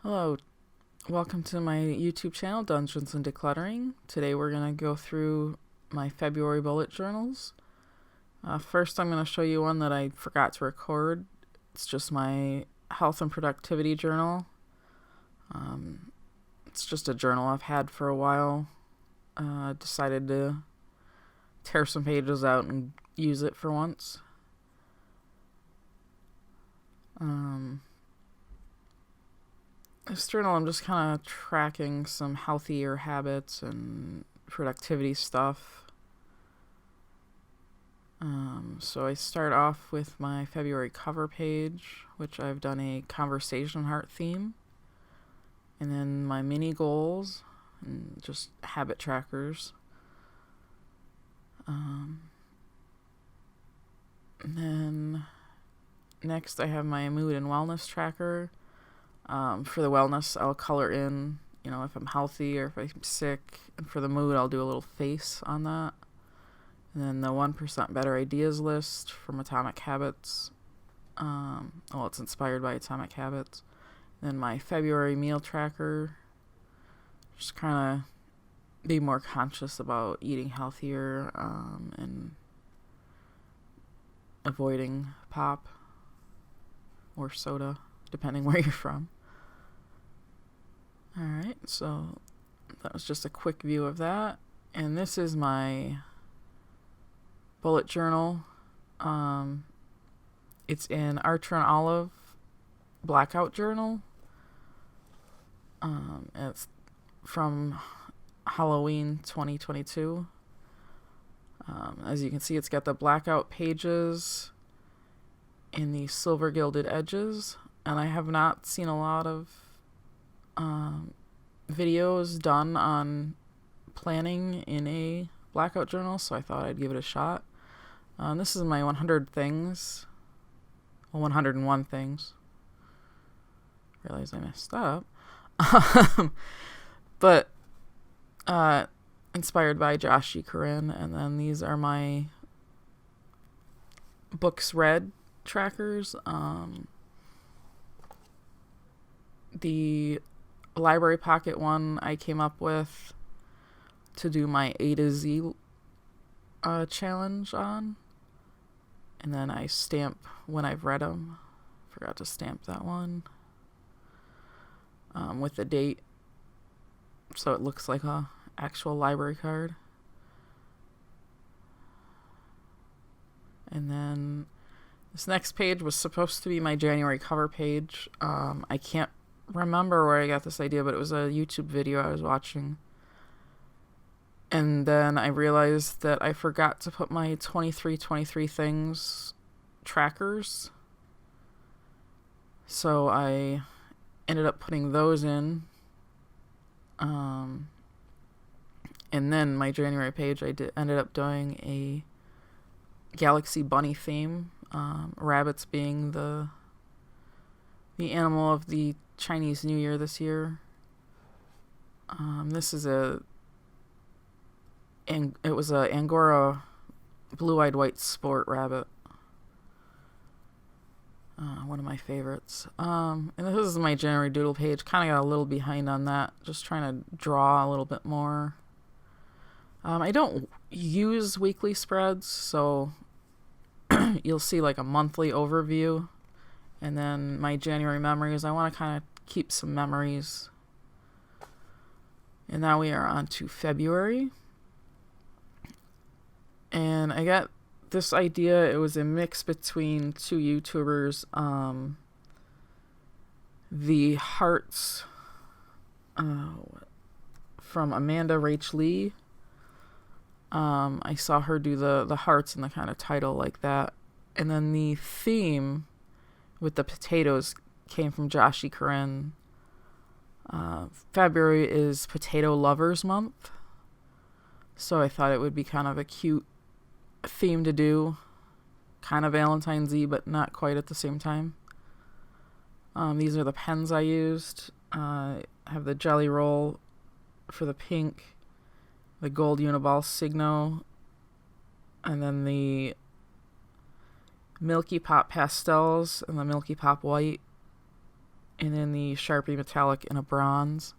Hello, welcome to my YouTube channel, Dungeons and Decluttering. Today we're going to go through my February bullet journals. First I'm going to show you one that I forgot to record. It's just my health and productivity journal. It's just a journal I've had for a while. Decided to tear some pages out and use it for once. This journal, I'm just kind of tracking some healthier habits and productivity stuff. So I start off with my February cover page, which I've done a conversation heart theme. And then my mini goals and just habit trackers. And then next I have my mood and wellness tracker. For the wellness, I'll color in, if I'm healthy or if I'm sick. And for the mood, I'll do a little face on that. And then the 1% Better Ideas list from Atomic Habits. It's inspired by Atomic Habits. And then my February meal tracker. Just kind of be more conscious about eating healthier and avoiding pop or soda, depending where you're from. Alright, so that was just a quick view of that. And this is my bullet journal. It's in Archer and Olive Blackout journal. It's from Halloween 2022. As you can see, it's got the blackout pages in the silver gilded edges. And I have not seen a lot of videos done on planning in a blackout journal, so I thought I'd give it a shot. This is my 101 things. Realize I messed up. But inspired by Josh E. Corinne, and then these are my books read trackers. The Library Pocket one I came up with to do my A to Z challenge on. And then I stamp when I've read them. Forgot to stamp that one. With the date. So it looks like a actual library card. And then this next page was supposed to be my January cover page. I can't remember where I got this idea, but it was a YouTube video I was watching. And then I realized that I forgot to put my 23 things trackers. So I ended up putting those in. And then my January page, ended up doing a Galaxy Bunny theme. Rabbits being the animal of the Chinese New Year this year. This is it was a Angora blue-eyed white sport rabbit. One of my favorites. And this is my January doodle page. Kind of got a little behind on that. Just trying to draw a little bit more. I don't use weekly spreads, so you'll see like a monthly overview. And then my January memories. I want to kind of keep some memories. And now we are on to February. And I got this idea. It was a mix between two YouTubers. The Hearts from Amanda Rach Lee. I saw her do the hearts and the kind of title like that. And then the theme with the potatoes came from Josh E. Corinne. February is Potato Lovers Month. So I thought it would be kind of a cute theme to do. Kind of Valentine's-y, but not quite at the same time. These are the pens I used. I have the Jelly Roll for the pink, the gold Uniball Signo, and then the Milky Pop Pastels and the Milky Pop White. and then the Sharpie Metallic in a bronze.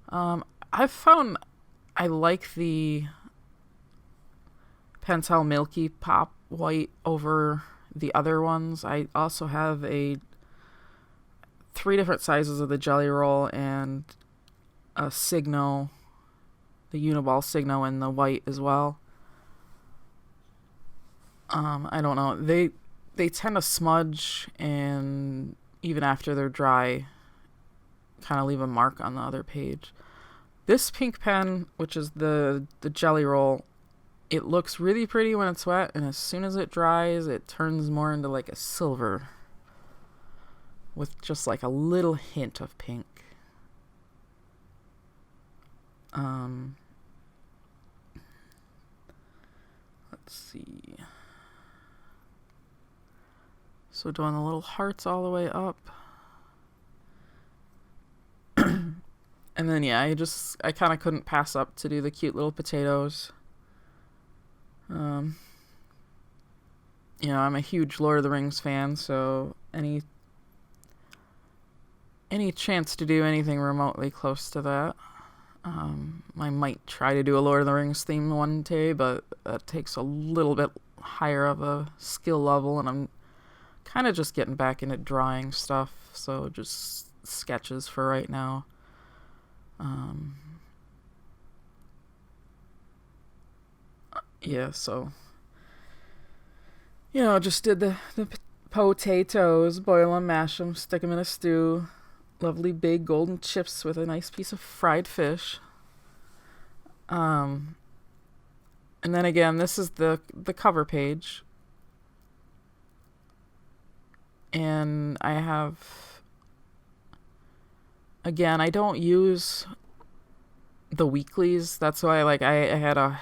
I've found I like the Pentel Milky Pop White over the other ones. I also have 3 different sizes of the Jelly Roll and a Signo, the Uniball Signo in the white as well. I don't know. They tend to smudge, and even after they're dry, kind of leave a mark on the other page. This pink pen, which is the Jelly Roll, it looks really pretty when it's wet, and as soon as it dries, it turns more into like a silver with just like a little hint of pink. Let's see. So doing the little hearts all the way up. And then, yeah, I kind of couldn't pass up to do the cute little potatoes. I'm a huge Lord of the Rings fan, so any chance to do anything remotely close to that. I might try to do a Lord of the Rings theme one day, but that takes a little bit higher of a skill level, and I'm kind of just getting back into drawing stuff, so just sketches for right now. Yeah, so just did the potatoes, boil them, mash them, stick them in a stew. Lovely big golden chips with a nice piece of fried fish. And then again, this is the cover page. And I have, again, I don't use the weeklies. That's why I had a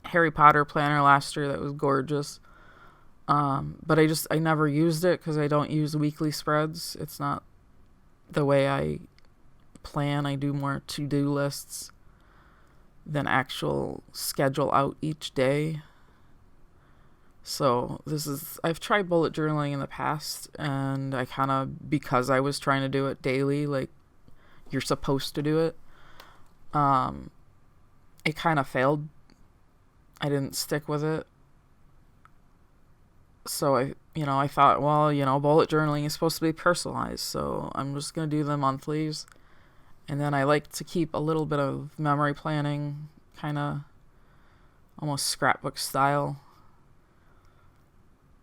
Harry Potter planner last year that was gorgeous. But I never used it because I don't use weekly spreads. It's not the way I plan. I do more to-do lists than actual schedule out each day. So I've tried bullet journaling in the past, and I kind of, because I was trying to do it daily, like you're supposed to do it, it kind of failed. I didn't stick with it. So I thought, well, bullet journaling is supposed to be personalized, so I'm just going to do the monthlies. And then I like to keep a little bit of memory planning, kind of almost scrapbook style,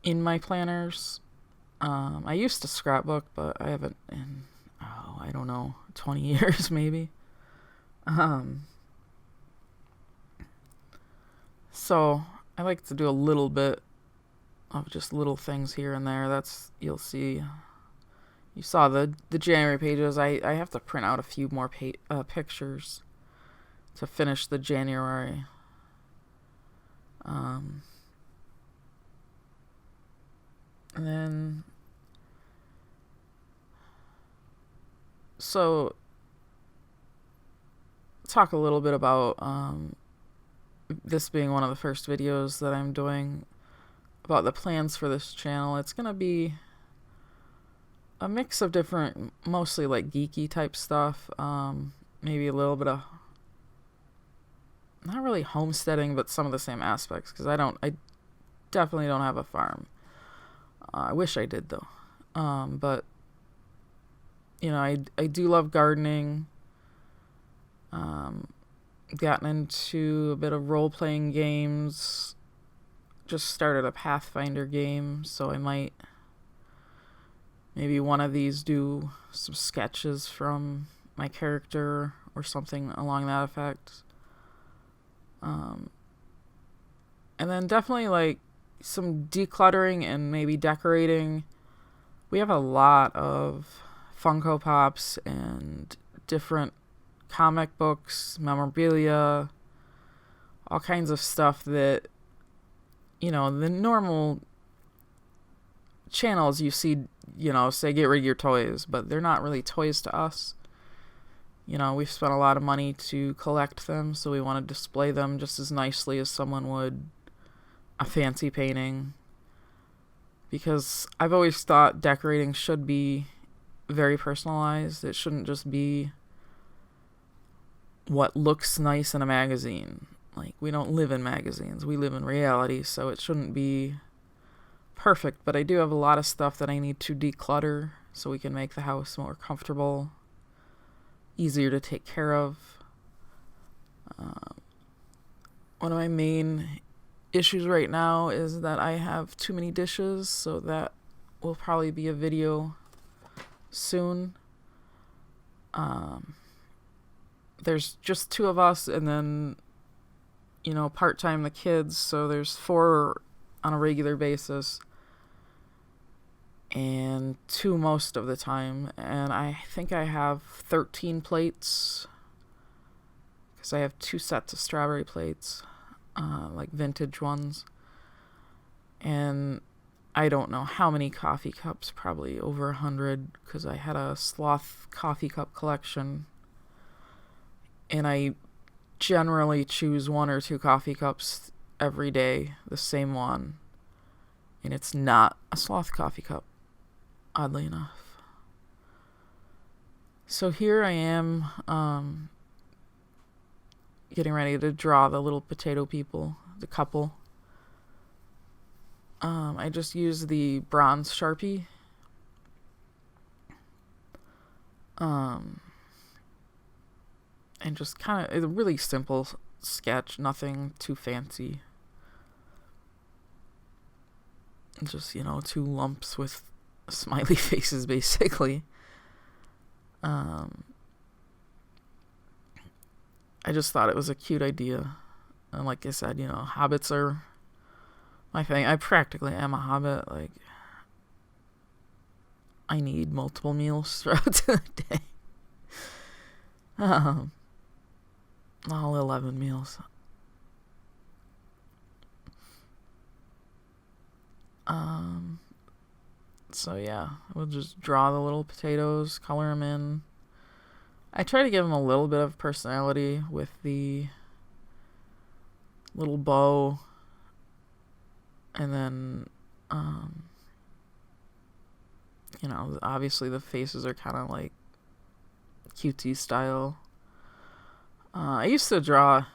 in my planners. I used to scrapbook, but I haven't in, I don't know, 20 years maybe. So I like to do a little bit of just little things here and there. You'll see. You saw the January pages. I have to print out a few more pictures to finish the January. And then, so talk a little bit about this being one of the first videos that I'm doing about the plans for this channel. It's gonna be a mix of different, mostly like geeky type stuff, maybe a little bit of, not really homesteading, but some of the same aspects, because I definitely don't have a farm. I wish I did though. But I do love gardening. Gotten into a bit of role-playing games. Just started a Pathfinder game, so I might maybe one of these do some sketches from my character or something along that effect. And then definitely like some decluttering and maybe decorating. We have a lot of Funko Pops and different comic books, memorabilia, all kinds of stuff that, the normal channels you see, say get rid of your toys, but they're not really toys to us. We've spent a lot of money to collect them, so we want to display them just as nicely as someone would a fancy painting. Because I've always thought decorating should be very personalized. It shouldn't just be what looks nice in a magazine. Like, we don't live in magazines. We live in reality, so it shouldn't be perfect. But I do have a lot of stuff that I need to declutter so we can make the house more comfortable, easier to take care of. One of my main issues right now is that I have too many dishes, so that will probably be a video soon. There's just 2 of us, and then, part-time the kids, so there's 4 on a regular basis, and 2 most of the time, and I think I have 13 plates, because I have 2 sets of strawberry plates, like vintage ones, and I don't know how many coffee cups, probably over 100, because I had a sloth coffee cup collection, and I generally choose 1 or 2 coffee cups every day, the same one, and it's not a sloth coffee cup, oddly enough. So here I am, getting ready to draw the little potato people, the couple. I just use the bronze Sharpie. And just kind of a really simple sketch, nothing too fancy. Just, 2 lumps with smiley faces, basically. I just thought it was a cute idea. And like I said, hobbits are my thing. I practically am a hobbit. Like, I need multiple meals throughout the day. All 11 meals. So yeah, we'll just draw the little potatoes, color them in. I try to give them a little bit of personality with the little bow, and then, obviously the faces are kind of like cutesy style. I used to draw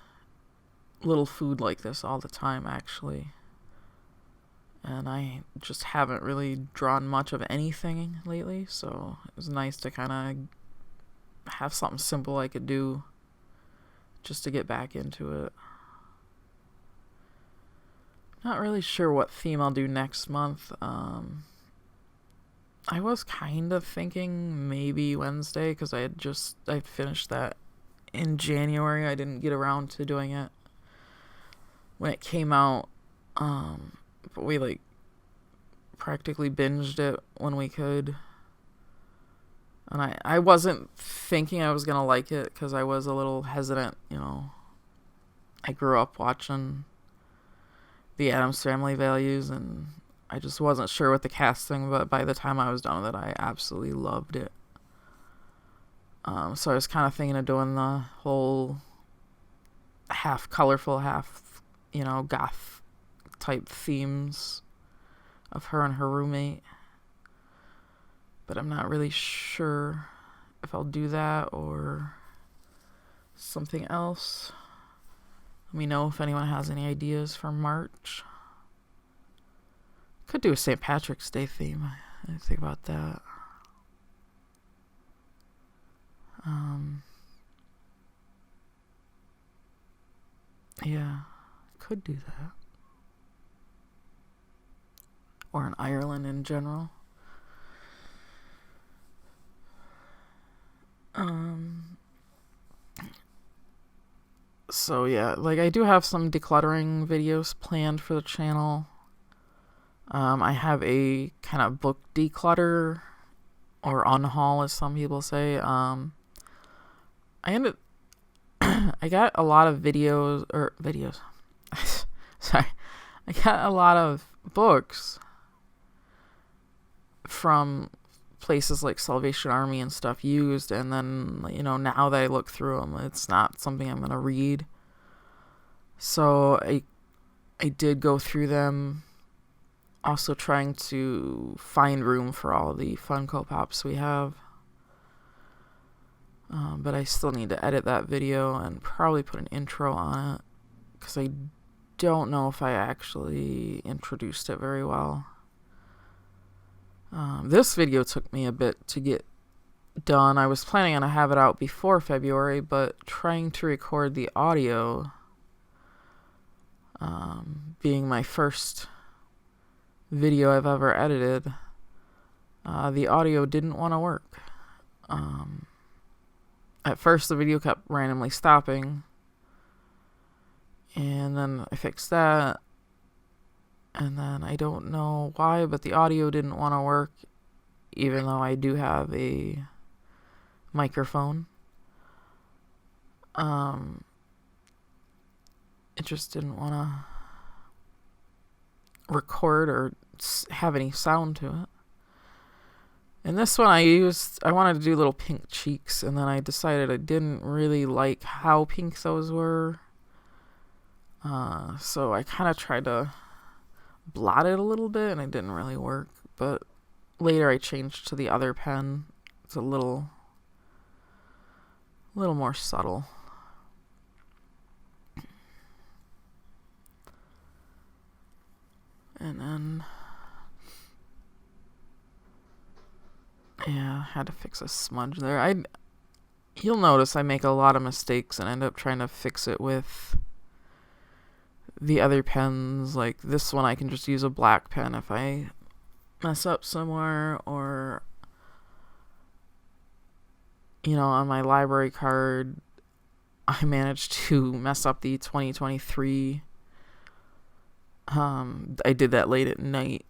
little food like this all the time, actually. And I just haven't really drawn much of anything lately, so it was nice to kind of have something simple I could do just to get back into it. Not really sure what theme I'll do next month. I was kind of thinking maybe Wednesday, because I finished that in January. I didn't get around to doing it when it came out. But we practically binged it when we could. And I wasn't thinking I was going to like it, because I was a little hesitant, I grew up watching the Addams Family Values, and I just wasn't sure with the casting, but by the time I was done with it, I absolutely loved it. So I was kind of thinking of doing the whole half colorful, half, goth type themes of her and her roommate. But I'm not really sure if I'll do that or something else. Let me know if anyone has any ideas for March. Could do a St. Patrick's Day theme. I didn't think about that. Yeah, could do that. Or in Ireland in general. So yeah, I do have some decluttering videos planned for the channel. I have a kind of book declutter, or unhaul as some people say. I got a lot of videos. Sorry. I got a lot of books from places like Salvation Army and stuff used, and then, now that I look through them, it's not something I'm going to read. So I did go through them Also trying to find room for all the Funko Pops we have. But I still need to edit that video and probably put an intro on it, because I don't know if I actually introduced it very well. This video took me a bit to get done. I was planning on to have it out before February, but trying to record the audio, being my first video I've ever edited, the audio didn't want to work. At first the video kept randomly stopping, and then I fixed that, and then I don't know why, but the audio didn't want to work, even though I do have a microphone. It just didn't want to record or have any sound to it. And this one I wanted to do little pink cheeks, and then I decided I didn't really like how pink those were. So I kind of tried to blot it a little bit, and it didn't really work. But later I changed to the other pen. It's a little more subtle. And then, yeah, had to fix a smudge there. You'll notice I make a lot of mistakes and end up trying to fix it with the other pens. Like this one, I can just use a black pen if I mess up somewhere, or, you know, on my library card, I managed to mess up the 2023. I did that late at night.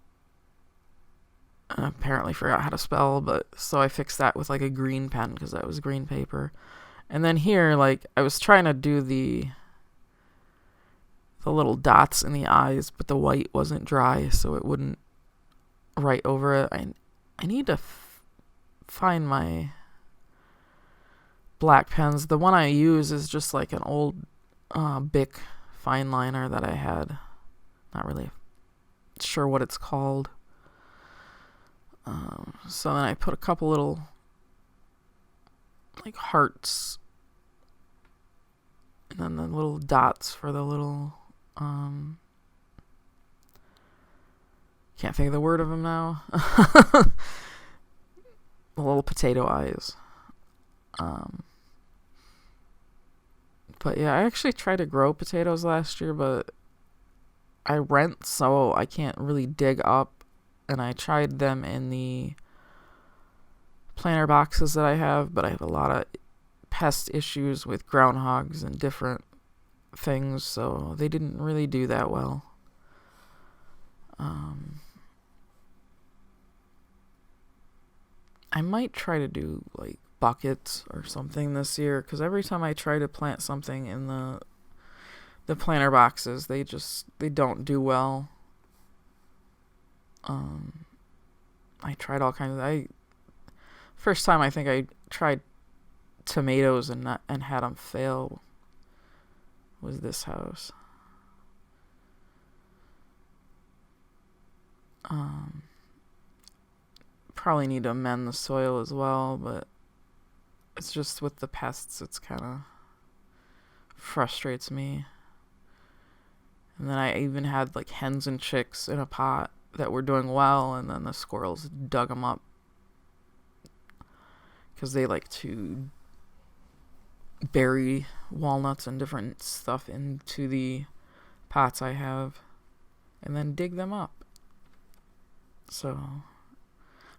I apparently forgot how to spell, but so I fixed that with like a green pen, because that was green paper. And then here, like, I was trying to do the little dots in the eyes, but the white wasn't dry, so it wouldn't write over it. I need to find my black pens. The one I use is just like an old Bic fine liner that I had. Not really sure what it's called. So then I put a couple little like hearts, and then the little dots for the little can't think of the word of them now. The little potato eyes. But yeah, I actually tried to grow potatoes last year, but I rent, so I can't really dig up, and I tried them in the planter boxes that I have, but I have a lot of pest issues with groundhogs and different things, so they didn't really do that well. I might try to do like buckets or something this year, because every time I try to plant something in the planter boxes, they don't do well. I tried all kinds of, first time I think I tried tomatoes and had them fail was this house. Probably need to amend the soil as well, but it's just with the pests, it's kind of frustrates me. And then I even had like hens and chicks in a pot that were doing well, and then the squirrels dug them up, because they like to bury walnuts and different stuff into the pots I have, and then dig them up. So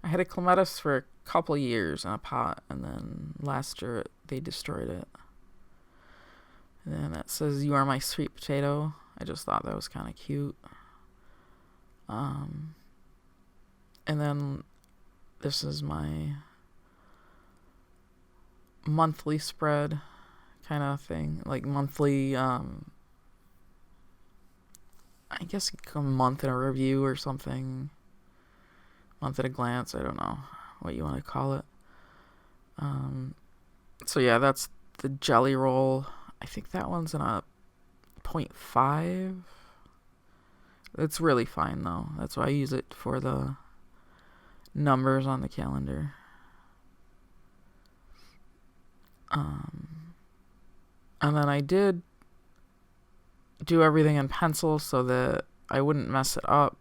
I had a clematis for a couple years in a pot, and then last year they destroyed it. And then that says, "You are my sweet potato." I just thought that was kind of cute. And then this is my monthly spread kind of thing. Like monthly, I guess a month in a review or something. Month at a glance. I don't know what you want to call it. So yeah, that's the jelly roll. I think that one's in a 0.5. It's really fine though. That's why I use it for the numbers on the calendar. And then I did do everything in pencil so that I wouldn't mess it up.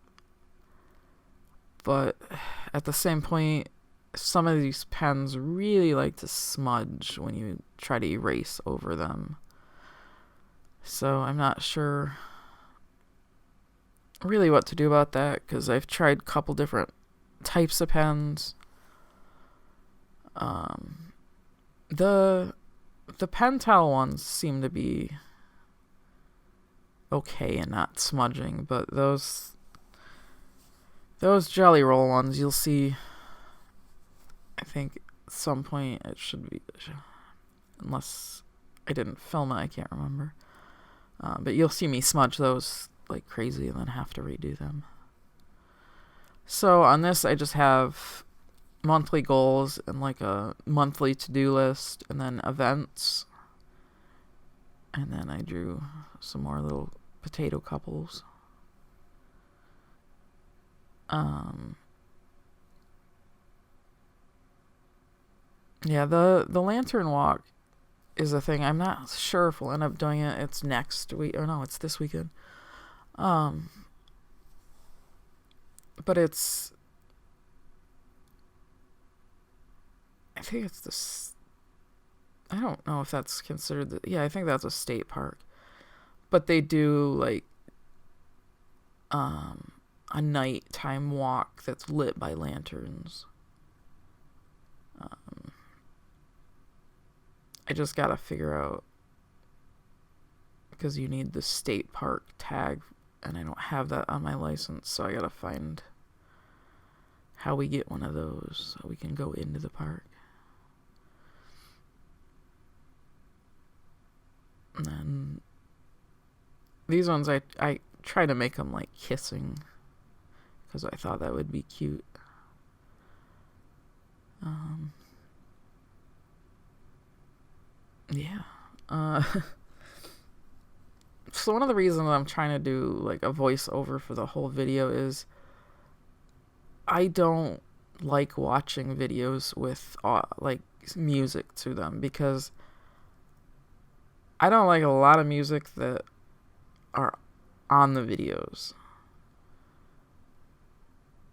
But at the same point, some of these pens really like to smudge when you try to erase over them. So I'm not sure really what to do about that, because I've tried a couple different types of pens. The Pentel ones seem to be okay and not smudging, but those Jelly Roll ones, you'll see, I think at some point it should be, unless I didn't film it, I can't remember. But you'll see me smudge those like crazy and then have to redo them. So on this, I just have monthly goals and like a monthly to-do list, and then events. And then I drew some more little potato couples. Yeah, the lantern walk is a thing. I'm not sure if we'll end up doing it. It's next week, or no, it's this weekend. But it's, I think it's this, I don't know if that's considered, I think that's a state park. But they do like a nighttime walk that's lit by lanterns. I just gotta figure out, because you need the state park tag, and I don't have that on my license, so I gotta find how we get one of those so we can go into the park. And then these ones, I try to make them like kissing, because I thought that would be cute. Yeah. So one of the reasons I'm trying to do like a voiceover for the whole video is I don't like watching videos with like music to them, because I don't like a lot of music that are on the videos.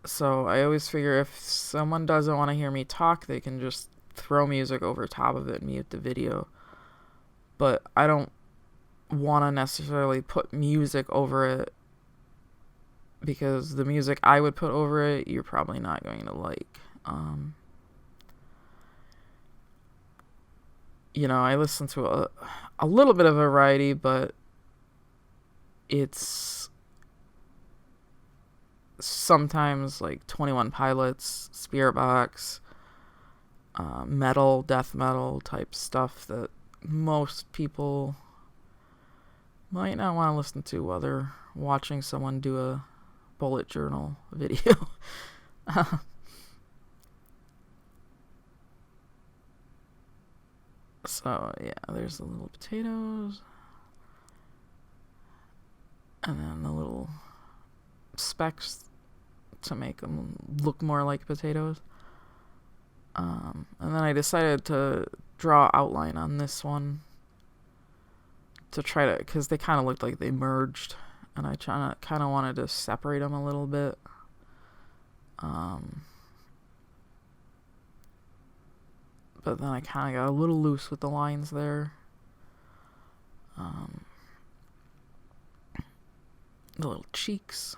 So I always figure if someone doesn't want to hear me talk, they can just throw music over top of it and mute the video. But I don't want to necessarily put music over it, because the music I would put over it, you're probably not going to like. I listen to a little bit of variety, but it's sometimes like 21 Pilots, Spirit Box, metal, death metal type stuff that most people might not want to listen to while they're watching someone do a bullet journal video. So yeah, there's the little potatoes, and then the little specks to make them look more like potatoes. And then I decided to draw outline on this one to try to, because they kind of looked like they merged, and I kind of wanted to separate them a little bit. But then I kind of got a little loose with the lines there. The little cheeks.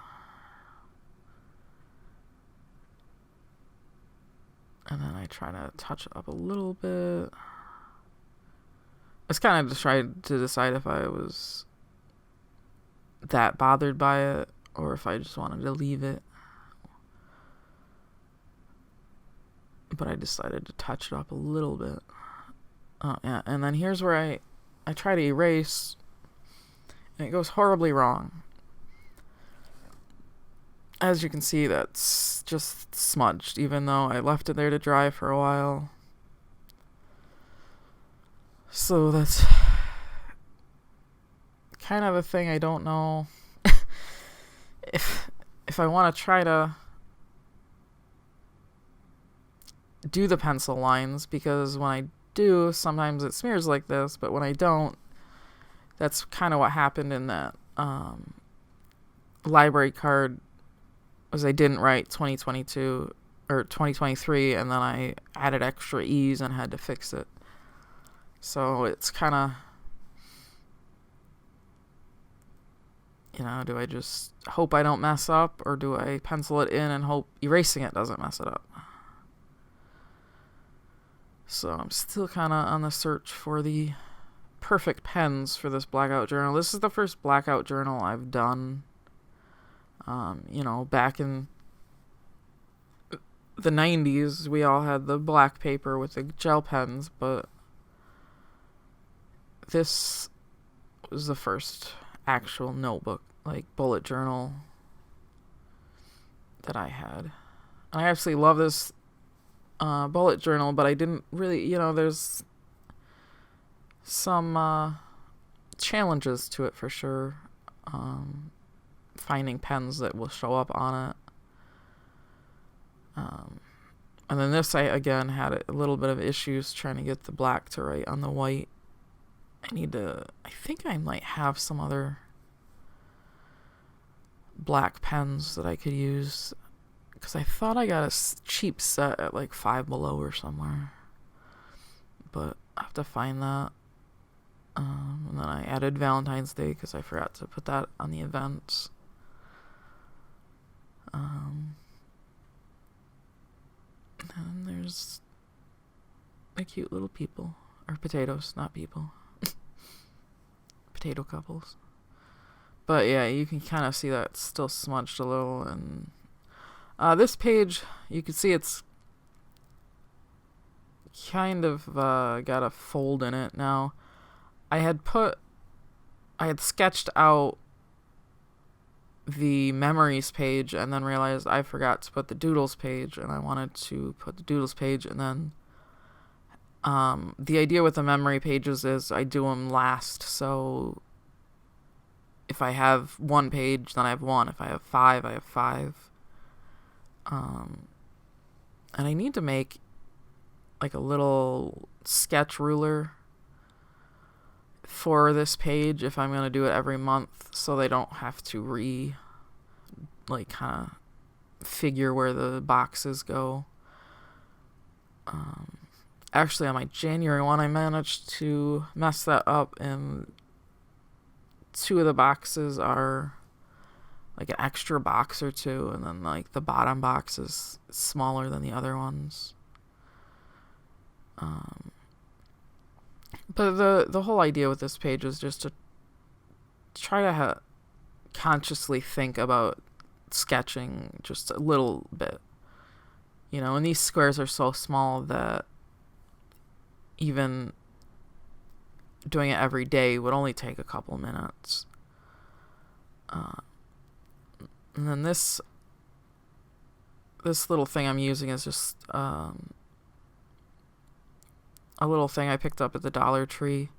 And then I try to touch it up a little bit. I was kind of just trying to decide if I was that bothered by it, or if I just wanted to leave it. But I decided to touch it up a little bit. Yeah, and then here's where I try to erase, and it goes horribly wrong. As you can see, that's just smudged, even though I left it there to dry for a while. So that's kind of a thing I don't know. if I want to try to do the pencil lines, because when I do, sometimes it smears like this, but when I don't, that's kind of what happened in that library card, was I didn't write 2022 or 2023, and then I added extra E's and had to fix it. So it's kind of, do I just hope I don't mess up, or do I pencil it in and hope erasing it doesn't mess it up? So I'm still kind of on the search for the perfect pens for this Blackout journal. This is the first Blackout journal I've done. Back in the 90s, we all had the black paper with the gel pens, but this was the first actual notebook, like bullet journal, that I had. And I absolutely love this bullet journal, but I didn't really, there's some challenges to it for sure. Finding pens that will show up on it. And then this, I again had a little bit of issues trying to get the black to write on the white. I think I might have some other black pens that I could use, because I thought I got a cheap set at like Five Below or somewhere, but I have to find that. And then I added Valentine's Day because I forgot to put that on the events. And there's the cute little people, or potatoes, not people. Potato couples. But yeah, you can kind of see that it's still smudged a little. And this page, you can see it's kind of got a fold in it now. I had sketched out the memories page and then realized I forgot to put the doodles page, and I wanted to put the doodles page. And then the idea with the memory pages is I do them last, so if I have one page, then I have one. If I have five, I have five. And I need to make like a little sketch ruler for this page if I'm going to do it every month, so they don't have to kind of figure where the boxes go. Actually, on my January one, I managed to mess that up, and two of the boxes are like an extra box or two, and then like the bottom box is smaller than the other ones. But the whole idea with this page is just to try to consciously think about sketching just a little bit. And these squares are so small that even doing it every day would only take a couple minutes. And then this little thing I'm using is just a little thing I picked up at the Dollar Tree.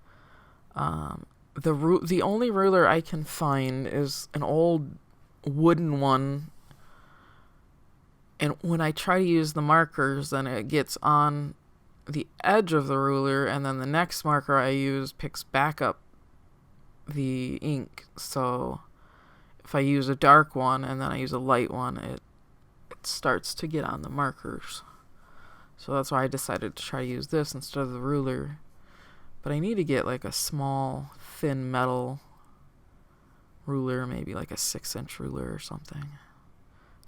The only ruler I can find is an old wooden one, and when I try to use the markers, then it gets on the edge of the ruler, and then the next marker I use picks back up the ink. So if I use a dark one and then I use a light one, it starts to get on the markers. So that's why I decided to try to use this instead of the ruler. But I need to get like a small, thin metal ruler, maybe like a 6-inch ruler or something,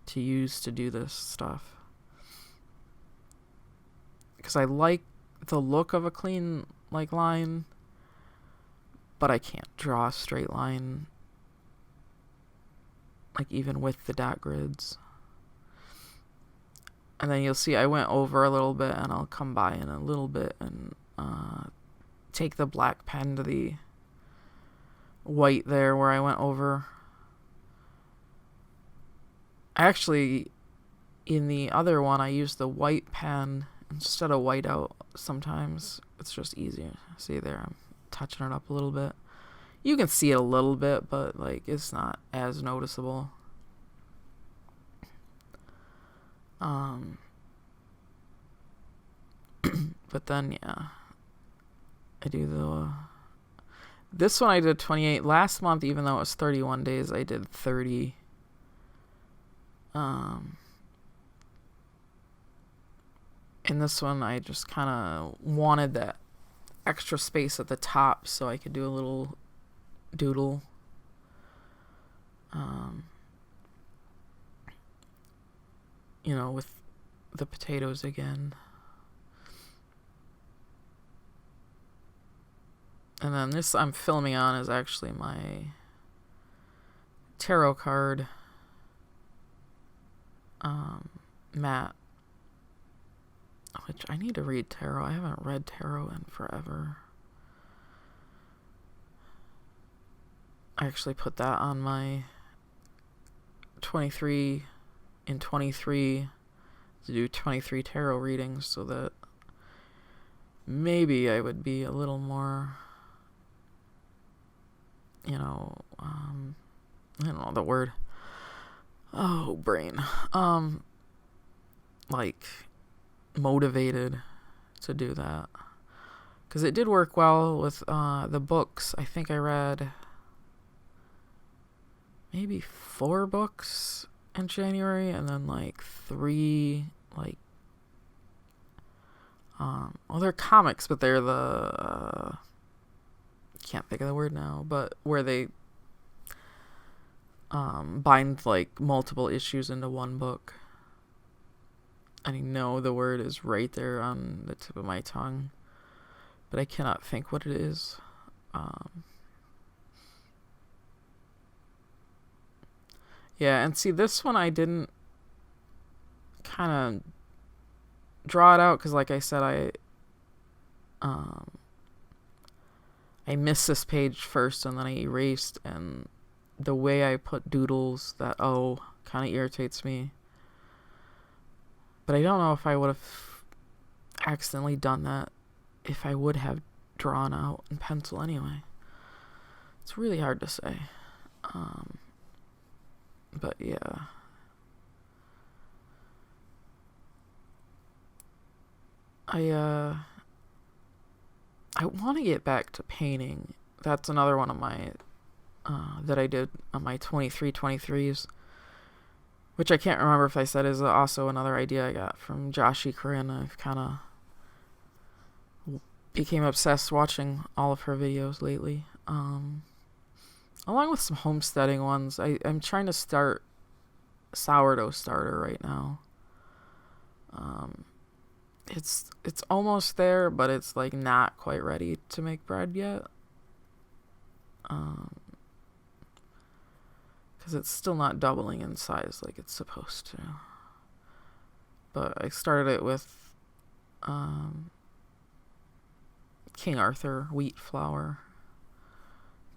to use to do this stuff. Because I like the look of a clean line, but I can't draw a straight line, even with the dot grids. And then you'll see I went over a little bit, and I'll come by in a little bit and take the black pen to the white there where I went over. Actually, in the other one, I used the white pen instead of whiteout sometimes. It's just easier. See there, I'm touching it up a little bit. You can see it a little bit, but it's not as noticeable. But then, yeah, I do this one I did 28. Last month, even though it was 31 days, I did 30. In this one, I just kind of wanted that extra space at the top so I could do a little doodle. With the potatoes again. And then this I'm filming on is actually my tarot card mat, which I need to read tarot. I haven't read tarot in forever. I actually put that on my 23 in 23 to do 23 tarot readings so that maybe I would be a little more, I don't know the word. Oh, brain. Like motivated to do that. Because it did work well with the books. I think I read maybe 4 books in January, and then 3 they're comics, but they're the can't think of the word now, but where they bind multiple issues into one book. I know the word is right there on the tip of my tongue, but I cannot think what it is. Yeah, and see, this one I didn't kind of draw it out because, like I said, I missed this page first and then I erased, and the way I put doodles, that O kind of irritates me. But I don't know if I would have accidentally done that if I would have drawn out in pencil anyway. It's really hard to say. But yeah. I want to get back to painting. That's another one of my that I did on my 23s, which I can't remember if I said is also another idea I got from Joshi Corinne. I've kind of became obsessed watching all of her videos lately, along with some homesteading ones. I'm trying to start sourdough starter right now. It's almost there, but it's not quite ready to make bread yet. Because it's still not doubling in size like it's supposed to. But I started it with King Arthur wheat flour.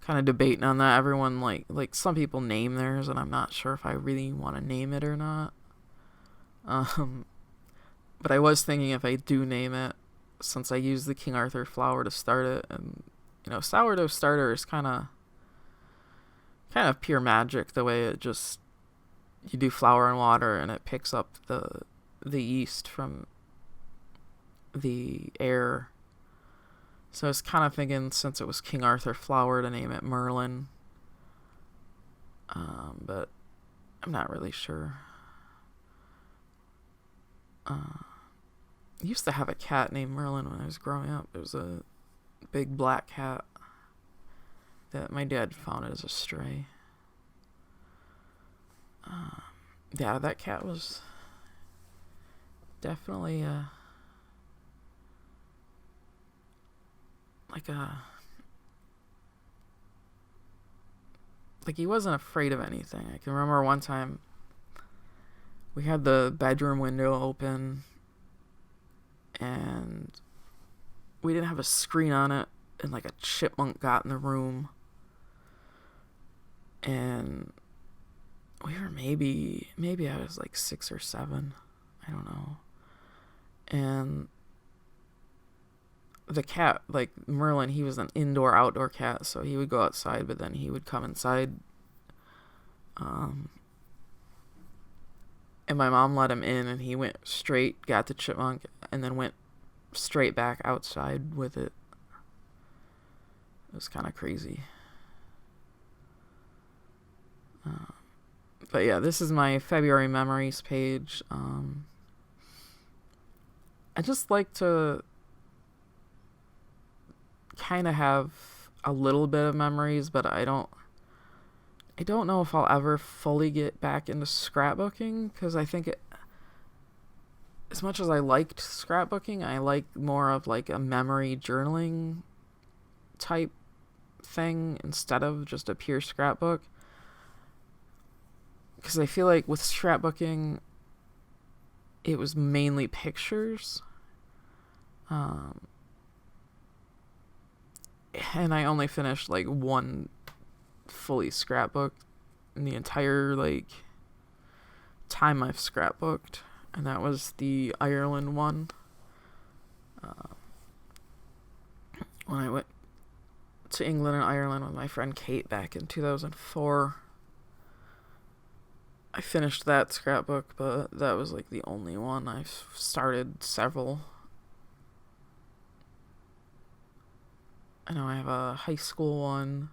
Kind of debating on that. Everyone like some people name theirs, and I'm not sure if I really want to name it or not. But I was thinking if I do name it, since I use the King Arthur flour to start it, and sourdough starter is kind of pure magic, the way it just, you do flour and water and it picks up the yeast from the air. So I was kind of thinking, since it was King Arthur flour, to name it Merlin. But I'm not really sure. I used to have a cat named Merlin when I was growing up. It was a big black cat that my dad found as a stray. Yeah, that cat was definitely he wasn't afraid of anything. I can remember one time we had the bedroom window open and we didn't have a screen on it, and a chipmunk got in the room, and we were maybe I was 6 or 7, I don't know, and the cat, Merlin, he was an indoor-outdoor cat, so he would go outside, but then he would come inside. And my mom let him in, and he went straight, got the chipmunk, and then went straight back outside with it. It was kind of crazy. But yeah, this is my February memories page. I just like to kind of have a little bit of memories, but I don't know if I'll ever fully get back into scrapbooking, because I think as much as I liked scrapbooking, I like more of like a memory journaling type thing instead of just a pure scrapbook. Because I feel like with scrapbooking, it was mainly pictures. And I only finished like one fully scrapbook in the entire like time I've scrapbooked, and that was the Ireland one. When I went to England and Ireland with my friend Kate back in 2004, I finished that scrapbook, but that was like the only one. I've started several. I know I have a high school one,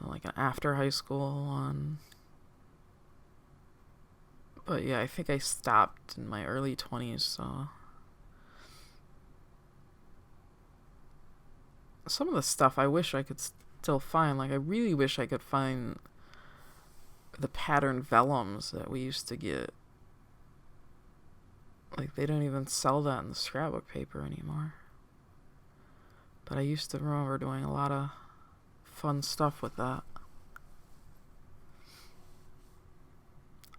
like an after high school one. But yeah, I think I stopped in my early 20s, so some of the stuff I wish I could still find. Like, I really wish I could find the pattern vellums that we used to get. Like, they don't even sell that in the scrapbook paper anymore. But I used to remember doing a lot of fun stuff with that.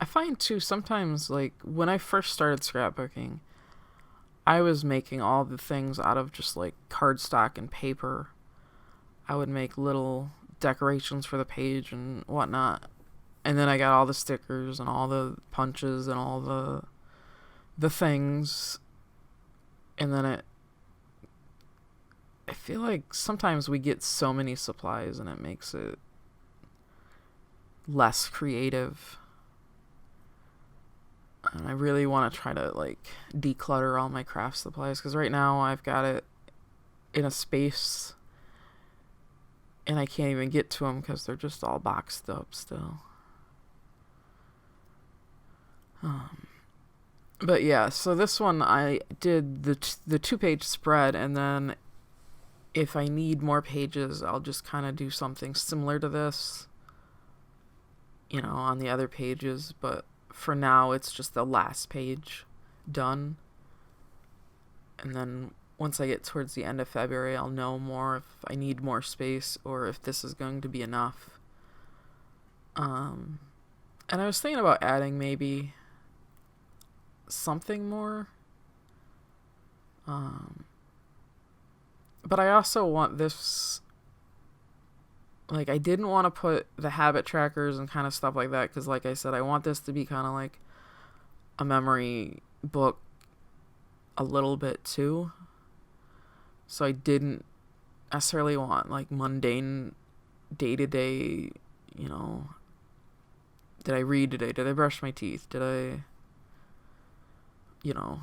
I find too, sometimes, like, when I first started scrapbooking, I was making all the things out of just like cardstock and paper. I would make little decorations for the page and whatnot. And then I got all the stickers and all the punches and all the things. And then I feel like sometimes we get so many supplies and it makes it less creative. And I really want to try to like declutter all my craft supplies, because right now I've got it in a space and I can't even get to them because they're just all boxed up still. But yeah, so this one I did the 2-page spread, and then if I need more pages, I'll just kind of do something similar to this, you know, on the other pages. But for now, it's just the last page done. And then once I get towards the end of February, I'll know more if I need more space or if this is going to be enough. And I was thinking about adding maybe something more. But I also want this, like, I didn't want to put the habit trackers and kind of stuff like that, because like I said, I want this to be kind of like a memory book a little bit too. So I didn't necessarily want like mundane day-to-day, you know, did I read today? Did I brush my teeth? Did I, you know,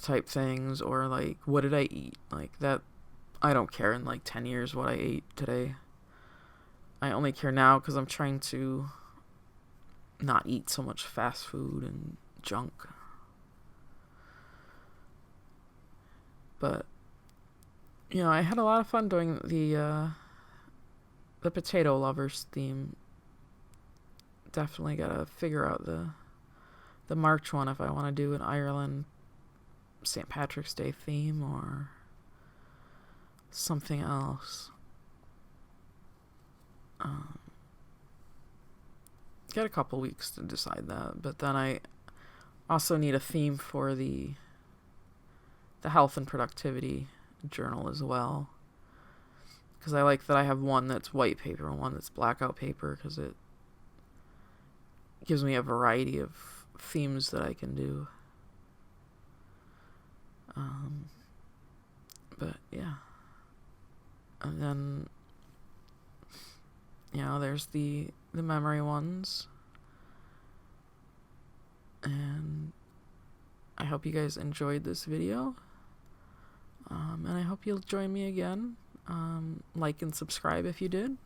type things, or like, what did I eat? Like that, I don't care in like 10 years what I ate today. I only care now because I'm trying to not eat so much fast food and junk. But, you know, I had a lot of fun doing the potato lovers theme. Definitely gotta figure out the March one if I want to do an Ireland St. Patrick's Day theme or something else. Got a couple weeks to decide that, but then I also need a theme for the health and productivity journal as well, because I like that I have one that's white paper and one that's blackout paper, because it gives me a variety of themes that I can do. But yeah, and then, you know, there's the memory ones. And I hope you guys enjoyed this video. And I hope you'll join me again. Like and subscribe if you did.